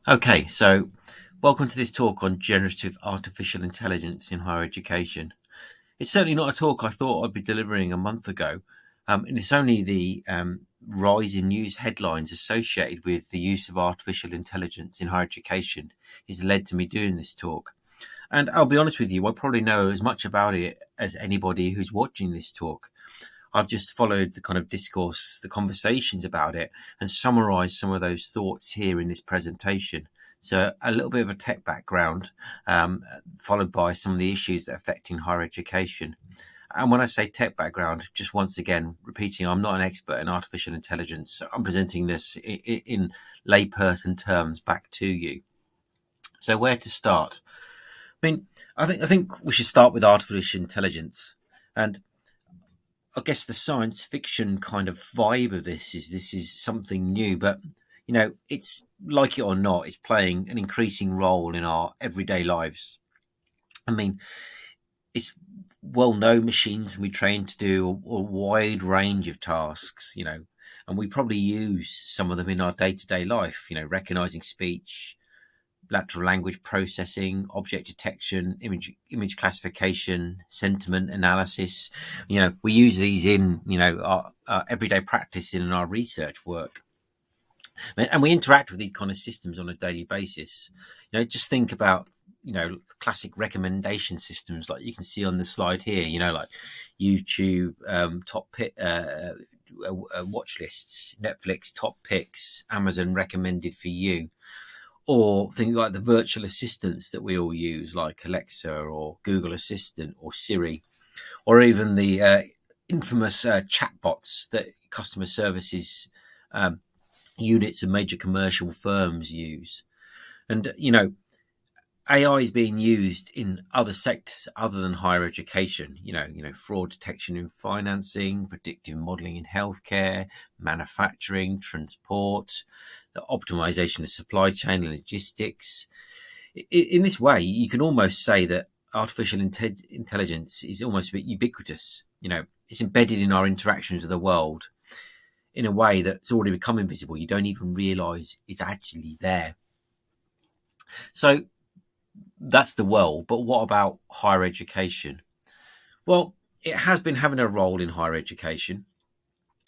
Okay, so welcome to this talk on generative artificial intelligence in higher education. It's certainly not a talk I thought I'd be delivering a month ago, and it's only the rise in news headlines associated with the use of artificial intelligence in higher education has led to me doing this talk. And I'll be honest with you, I probably know as much about it as anybody who's watching this talk. I've just followed the kind of discourse, the conversations about it, and summarized some of those thoughts here in this presentation. So a little bit of a tech background, followed by some of the issues that are affecting higher education. And when I say tech background, just once again, repeating, I'm not an expert in artificial intelligence. So I'm presenting this in layperson terms back to you. So where to start? I think we should start with artificial intelligence. And I guess the science fiction kind of vibe of this is something new, but it's like it or not, it's playing an increasing role in our everyday lives. I mean, it's well known machines can be trained to do a wide range of tasks, and we probably use some of them in our day to day life, recognizing speech, lateral language processing, object detection, image classification, sentiment analysis. We use these in our everyday practice in our research work, and we interact with these kind of systems on a daily basis. Just think about classic recommendation systems like you can see on the slide here. Like YouTube, top pick. Watch lists, Netflix top picks, Amazon recommended for you, or things like the virtual assistants that we all use, like Alexa or Google Assistant or Siri, or even the infamous chatbots that customer services units and major commercial firms use. And, AI is being used in other sectors other than higher education, fraud detection in financing, predictive modeling in healthcare, manufacturing, transport, the optimization of supply chain and logistics. In this way, you can almost say that artificial intelligence is almost a bit ubiquitous. It's embedded in our interactions with the world in a way that's already become invisible. You don't even realize it's actually there. So that's the world. But what about higher education? Well, it has been having a role in higher education.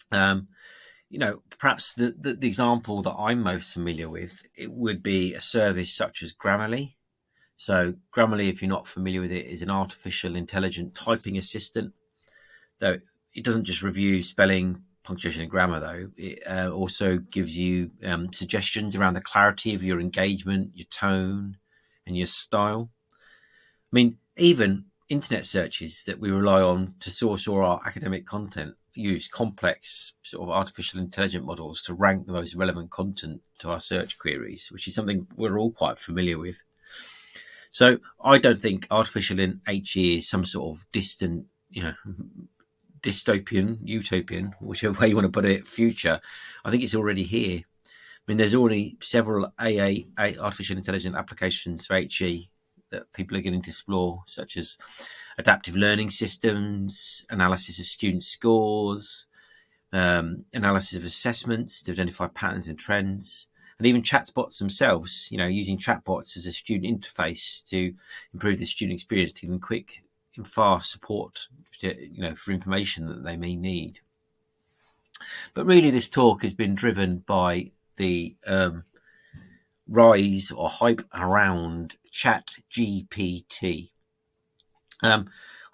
Perhaps the example that I'm most familiar with, it would be a service such as Grammarly. So Grammarly, if you're not familiar with it, is an artificial intelligent typing assistant. Though it doesn't just review spelling, punctuation and grammar, though. It also gives you suggestions around the clarity of your engagement, your tone, and your style. I mean, even internet searches that we rely on to source all our academic content use complex sort of artificial intelligent models to rank the most relevant content to our search queries, which is something we're all quite familiar with. So I don't think artificial in HE is some sort of distant, dystopian, utopian, whichever way you want to put it, future. I think it's already here. I mean, there's already several AA, artificial intelligent applications for HE that people are getting to explore, such as adaptive learning systems, analysis of student scores, analysis of assessments to identify patterns and trends, and even chatbots themselves, using chatbots as a student interface to improve the student experience, to give them quick and fast support, for information that they may need. But really, this talk has been driven by the rise or hype around ChatGPT. I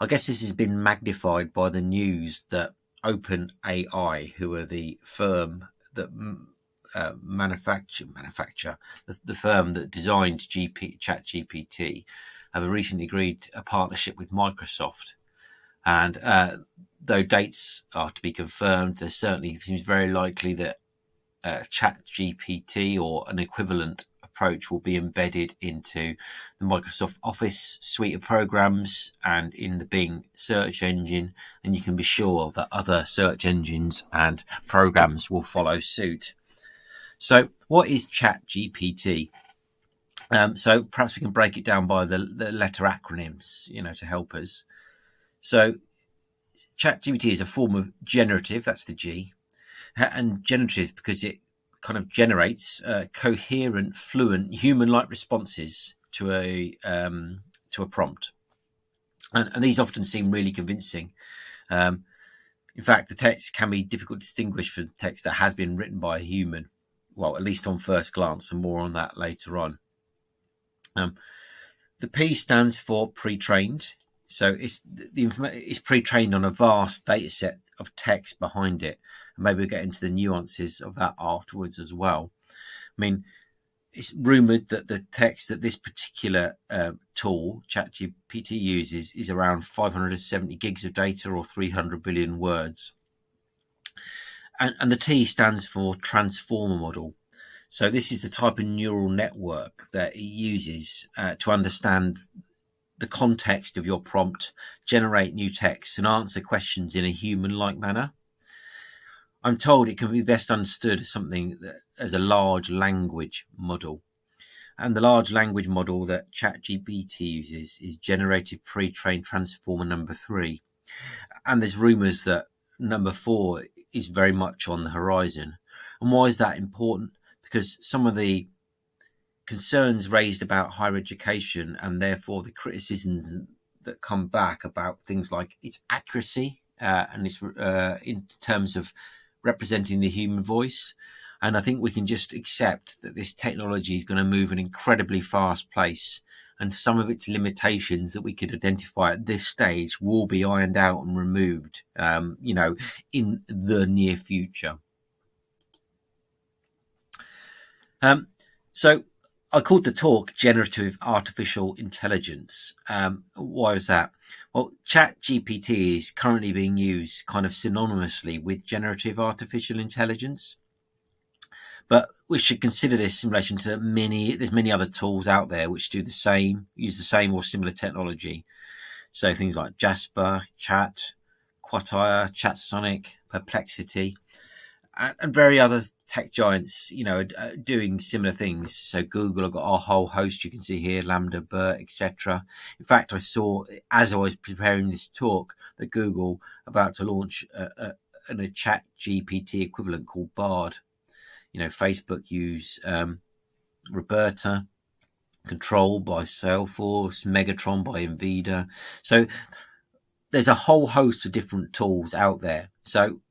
guess this has been magnified by the news that OpenAI, who are the firm that manufacture the firm that designed ChatGPT, have recently agreed a partnership with Microsoft. And though dates are to be confirmed, there certainly seems very likely that ChatGPT or an equivalent approach will be embedded into the Microsoft Office suite of programs and in the Bing search engine, and you can be sure that other search engines and programs will follow suit. So what is ChatGPT? So perhaps we can break it down by the letter acronyms, to help us. So ChatGPT is a form of generative, that's the G, and generative because it kind of generates coherent, fluent, human-like responses to a prompt, and these often seem really convincing. In fact, the text can be difficult to distinguish from text that has been written by a human. Well, at least on first glance, and more on that later on. The P stands for pre-trained. So it's pre-trained on a vast data set of text behind it. And maybe we'll get into the nuances of that afterwards as well. I mean, it's rumoured that the text that this particular tool, ChatGPT, uses is around 570 gigs of data or 300 billion words. And the T stands for transformer model. So this is the type of neural network that it uses to understand the context of your prompt, generate new text, and answer questions in a human-like manner. I'm told it can be best understood as something as a large language model. And the large language model that ChatGPT uses is Generative Pre-trained Transformer number 3. And there's rumours that number 4 is very much on the horizon. And why is that important? Because some of the concerns raised about higher education, and therefore the criticisms that come back about things like its accuracy and its in terms of representing the human voice. And I think we can just accept that this technology is going to move at an incredibly fast pace, and some of its limitations that we could identify at this stage will be ironed out and removed, in the near future. So I called the talk Generative Artificial Intelligence. Why was that? Well, ChatGPT is currently being used kind of synonymously with generative artificial intelligence. But we should consider this in relation to there's many other tools out there which use the same or similar technology. So things like Jasper, Chat, Quatire, ChatSonic, Perplexity, and very other tech giants, doing similar things. So Google have got a whole host you can see here, Lambda, BERT, etc. In fact, I saw, as I was preparing this talk, that Google about to launch a ChatGPT equivalent called Bard. Facebook use Roberta, Control by Salesforce, Megatron by NVIDIA. So there's a whole host of different tools out there. So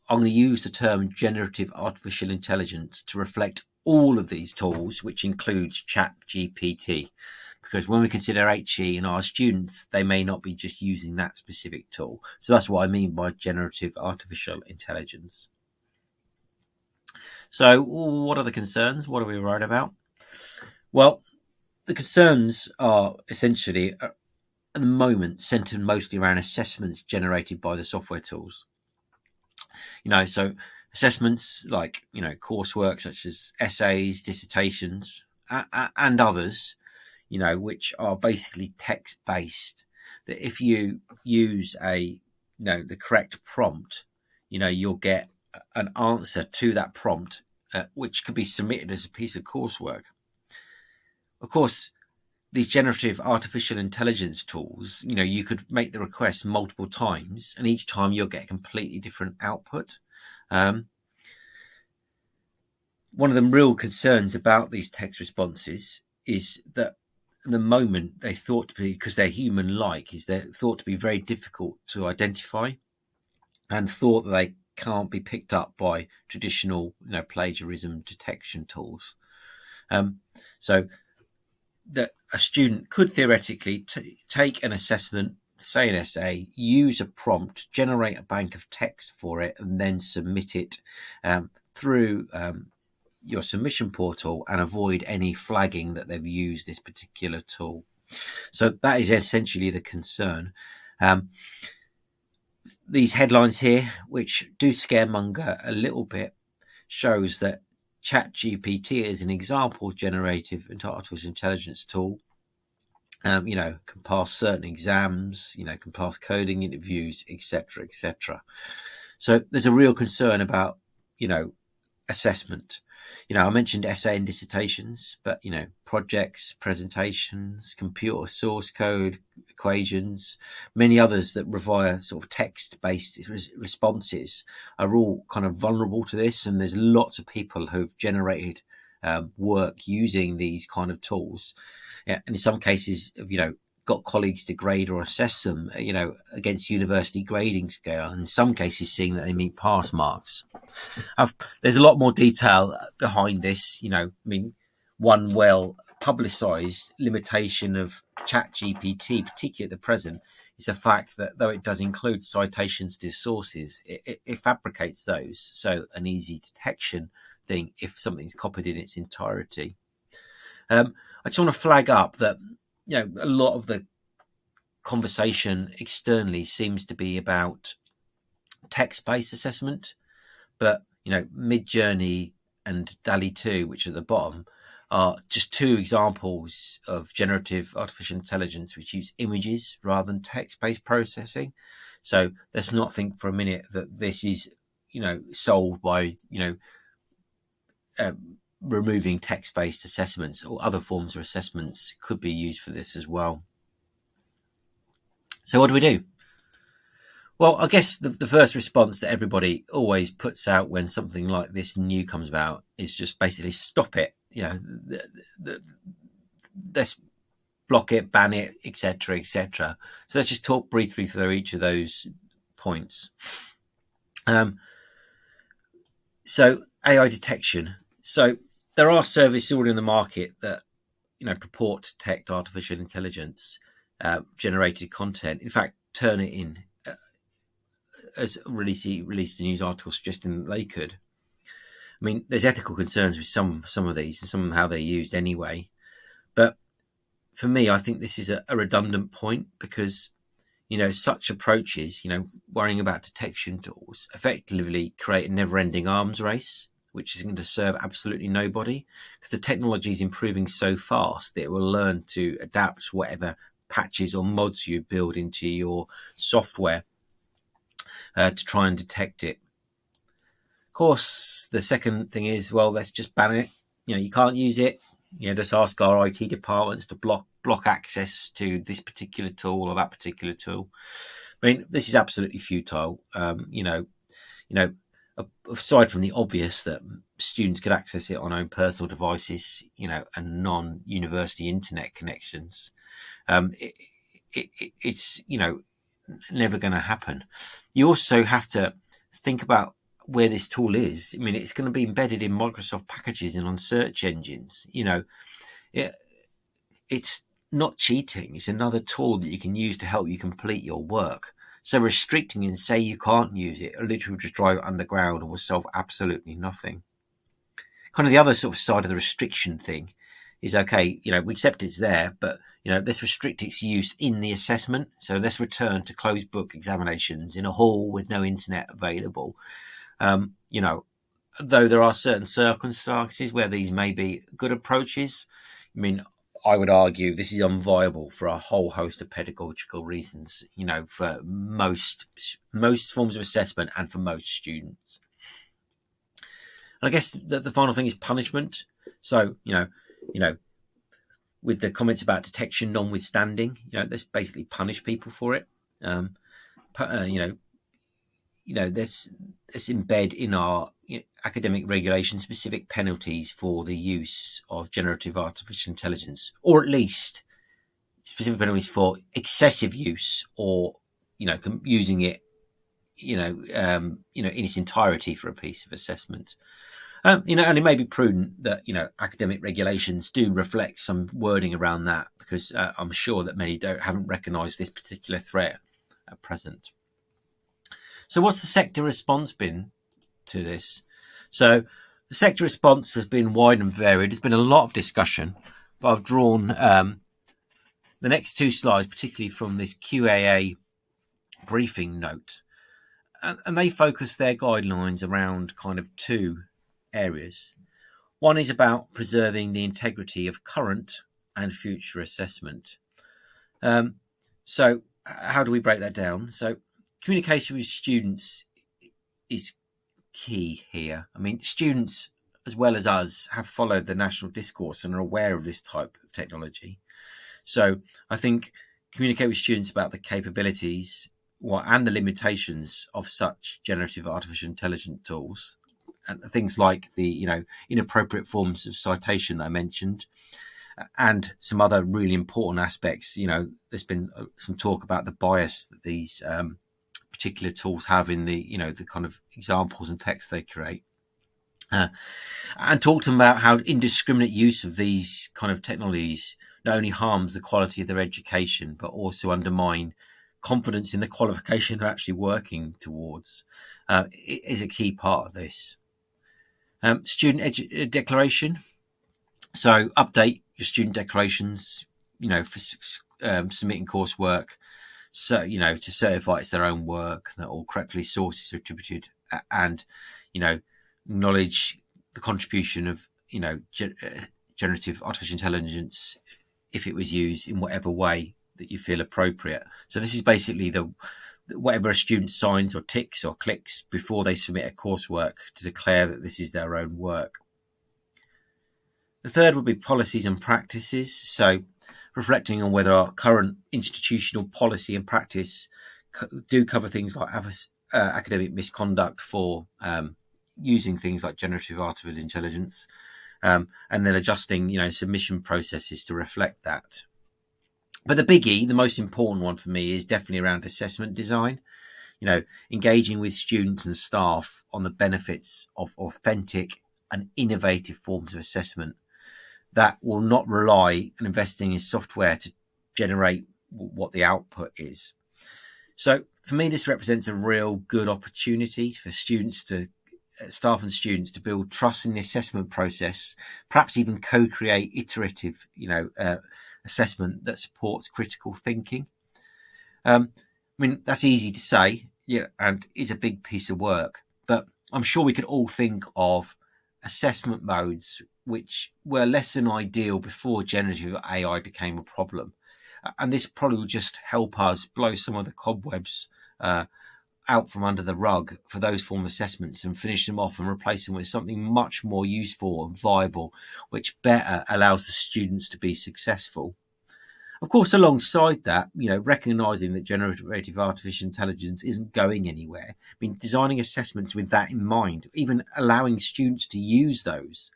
I'm going to use the term generative artificial intelligence to reflect all of these tools, which includes ChatGPT. Because when we consider HE and our students, they may not be just using that specific tool. So that's what I mean by generative artificial intelligence. So what are the concerns? What are we worried about? Well, the concerns are essentially, at the moment, centered mostly around assessments generated by the software tools. So assessments like, coursework such as essays, dissertations, and others, which are basically text-based, that if you use the correct prompt, you'll get an answer to that prompt, which could be submitted as a piece of coursework. Of course, these generative artificial intelligence tools, you could make the request multiple times, and each time you'll get a completely different output. One of the real concerns about these text responses is that at the moment they're thought to be, because they're human-like, they're thought to be very difficult to identify, and thought that they can't be picked up by traditional, plagiarism detection tools. So that a student could theoretically take an assessment, say an essay, use a prompt, generate a bank of text for it, and then submit it through your submission portal and avoid any flagging that they've used this particular tool. So that is essentially the concern. These headlines here, which do scaremonger a little bit, shows that ChatGPT is an example generative artificial intelligence tool. Can pass certain exams, can pass coding interviews, etc., etc. So there's a real concern about, assessment. I mentioned essay and dissertations, but, projects, presentations, computer source code, equations, many others that require sort of text-based responses are all kind of vulnerable to this. And there's lots of people who've generated work using these kind of tools. Yeah, and in some cases, got colleagues to grade or assess them, against university grading scale. And in some cases, seeing that they meet pass marks. There's a lot more detail behind this. One well publicised limitation of ChatGPT, particularly at the present, is the fact that though it does include citations to sources, it fabricates those. So an easy detection thing if something's copied in its entirety. I just want to flag up that a lot of the conversation externally seems to be about text-based assessment, but Midjourney and DALL-E 2, which are at the bottom, are just two examples of generative artificial intelligence which use images rather than text-based processing. So let's not think for a minute that this is solved by removing text-based assessments, or other forms of assessments could be used for this as well. So what do we do? Well, I guess the first response that everybody always puts out when something like this new comes about is just basically stop it. Let's block it, ban it, etc., etc. So let's just talk briefly through each of those points. So AI detection. So there are services already in the market that purport to detect artificial intelligence generated content. In fact, Turnitin has released a news article suggesting that they could. I mean, there's ethical concerns with some of these and some of how they're used anyway. But for me, I think this is a redundant point because, such approaches, worrying about detection tools, effectively create a never-ending arms race, which is going to serve absolutely nobody because the technology is improving so fast that it will learn to adapt whatever patches or mods you build into your software to try and detect it. Of course, the second thing is, well, let's just ban it. You can't use it. Just ask our IT departments to block access to this particular tool or that particular tool. I mean, this is absolutely futile. Aside from the obvious that students could access it on own personal devices, and non-university internet connections, it's never going to happen. You also have to think about where this tool is. I mean, it's going to be embedded in Microsoft packages and on search engines. It's not cheating. It's another tool that you can use to help you complete your work. So restricting and say you can't use it, or literally just drive it underground and will solve absolutely nothing. Kind of the other sort of side of the restriction thing is, okay, we accept it's there, but let's restrict its use in the assessment. So let's return to closed book examinations in a hall with no internet available. Though there are certain circumstances where these may be good approaches. I mean, I would argue this is unviable for a whole host of pedagogical reasons, for most forms of assessment and for most students. And I guess the final thing is punishment. So, with the comments about detection notwithstanding, let's basically punish people for it. Let's embed in our academic regulation specific penalties for the use of generative artificial intelligence, or at least specific penalties for excessive use or using it in its entirety for a piece of assessment. And it may be prudent that academic regulations do reflect some wording around that, because I'm sure that many haven't recognised this particular threat at present. So what's the sector response been to this? So the sector response has been wide and varied. There's been a lot of discussion, but I've drawn the next two slides, particularly from this QAA briefing note. And they focus their guidelines around kind of two areas. One is about preserving the integrity of current and future assessment. So how do we break that down? So communication with students is key here. I mean, students, as well as us, have followed the national discourse and are aware of this type of technology. So I think communicate with students about the capabilities and the limitations of such generative artificial intelligence tools, and things like the inappropriate forms of citation that I mentioned, and some other really important aspects. There's been some talk about the bias that these particular tools have in the kind of examples and text they create. And talk to them about how indiscriminate use of these kind of technologies not only harms the quality of their education, but also undermine confidence in the qualification they're actually working towards. Is a key part of this. Student declaration. So update your student declarations, for submitting coursework. So, to certify it's their own work, that all correctly sources are attributed, and, acknowledge the contribution of, generative artificial intelligence if it was used in whatever way that you feel appropriate. So this is basically whatever a student signs or ticks or clicks before they submit a coursework to declare that this is their own work. The third would be policies and practices. So reflecting on whether our current institutional policy and practice do cover things like academic misconduct for using things like generative artificial intelligence, and then adjusting, submission processes to reflect that. But the biggie, the most important one for me, is definitely around assessment design. Engaging with students and staff on the benefits of authentic and innovative forms of assessment that will not rely on investing in software to generate what the output is. So for me, this represents a real good opportunity for staff and students to build trust in the assessment process, perhaps even co-create iterative, assessment that supports critical thinking. That's easy to say, and is a big piece of work, but I'm sure we could all think of assessment modes which were less than ideal before generative AI became a problem. And this probably will just help us blow some of the cobwebs out from under the rug for those form of assessments and finish them off and replace them with something much more useful and viable, which better allows the students to be successful. Of course, alongside that, recognising that generative artificial intelligence isn't going anywhere. Designing assessments with that in mind, even allowing students to use those,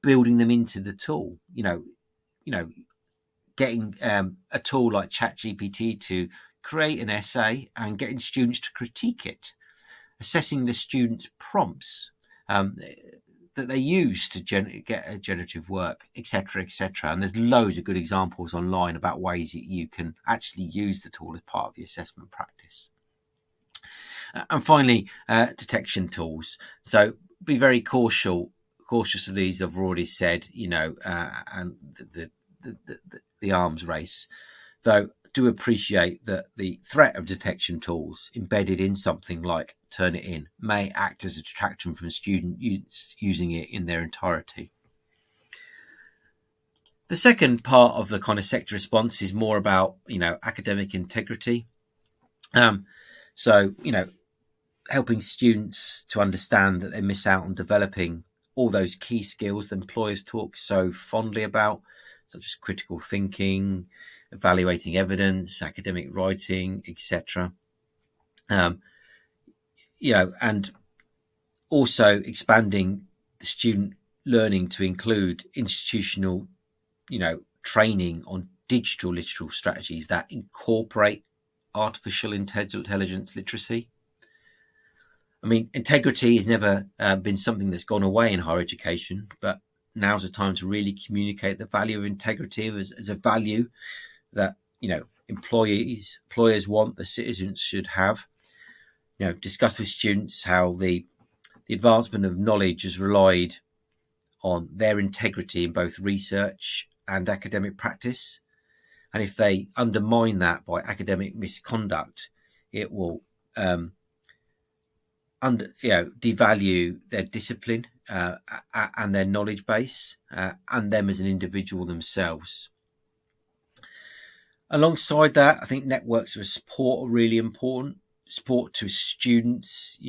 building them into the tool, getting a tool like ChatGPT to create an essay and getting students to critique it, assessing the students' prompts that they use to get a generative work, etc., etc. And there's loads of good examples online about ways that you can actually use the tool as part of your assessment practice. And finally, detection tools. So be very cautious of these. I've already said, and the arms race, though. Do appreciate that the threat of detection tools embedded in something like Turnitin may act as a distraction from students using it in their entirety. The second part of the kind of sector response is more about, academic integrity. So, helping students to understand that they miss out on developing all those key skills that employers talk so fondly about, such as critical thinking, evaluating evidence, academic writing, etc. And also expanding the student learning to include institutional, training on digital literacy strategies that incorporate artificial intelligence literacy. Integrity has never been something that's gone away in higher education, but now's the time to really communicate the value of integrity as a value that employers want the citizens should have. Discuss with students how the advancement of knowledge has relied on their integrity in both research and academic practice, and if they undermine that by academic misconduct, it will devalue their discipline and their knowledge base and them as an individual themselves. Alongside that, I think networks of support are really important. Support to students,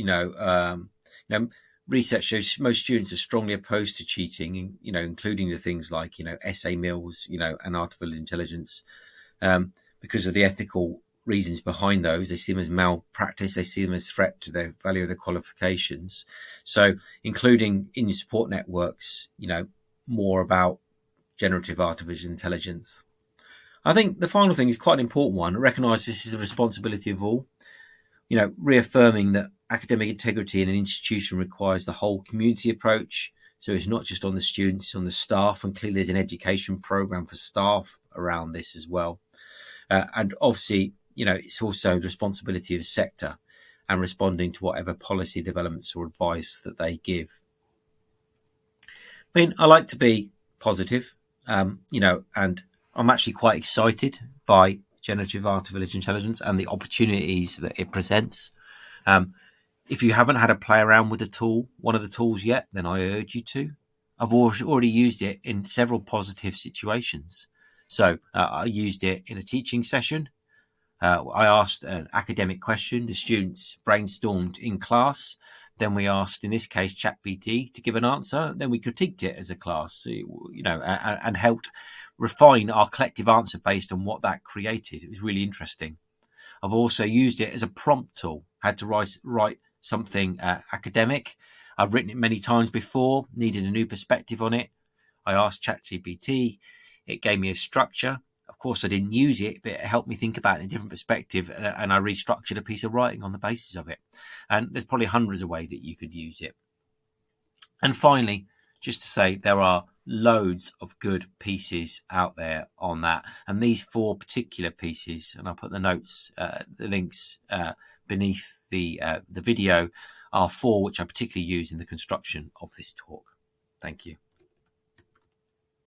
research shows most students are strongly opposed to cheating, including the things like, essay mills, and artificial intelligence. because of the ethical reasons behind those. They see them as malpractice. They see them as threat to the value of their qualifications. So including in your support networks, more about generative artificial intelligence. I think the final thing is quite an important one. I recognise this is a responsibility of all. Reaffirming that academic integrity in an institution requires the whole community approach. So it's not just on the students, it's on the staff, and clearly there's an education program for staff around this as well. And obviously, it's also the responsibility of the sector and responding to whatever policy developments or advice that they give. I mean, I like to be positive, and I'm actually quite excited by generative artificial intelligence and the opportunities that it presents. If you haven't had a play around with the tool, one of the tools yet, then I urge you to. I've already used it in several positive situations. So I used it in a teaching session. I asked an academic question. The students brainstormed in class. Then we asked, in this case, ChatGPT to give an answer. Then we critiqued it as a class, and helped refine our collective answer based on what that created. It was really interesting. I've also used it as a prompt tool. I had to write something academic. I've written it many times before, needed a new perspective on it. I asked ChatGPT. It gave me a structure. Of course, I didn't use it, but it helped me think about it in a different perspective, and I restructured a piece of writing on the basis of it. And there's probably hundreds of ways that you could use it. And finally, just to say, there are loads of good pieces out there on that. And these 4 particular pieces, and I'll put the notes, the links beneath the video, are 4 which I particularly use in the construction of this talk. Thank you.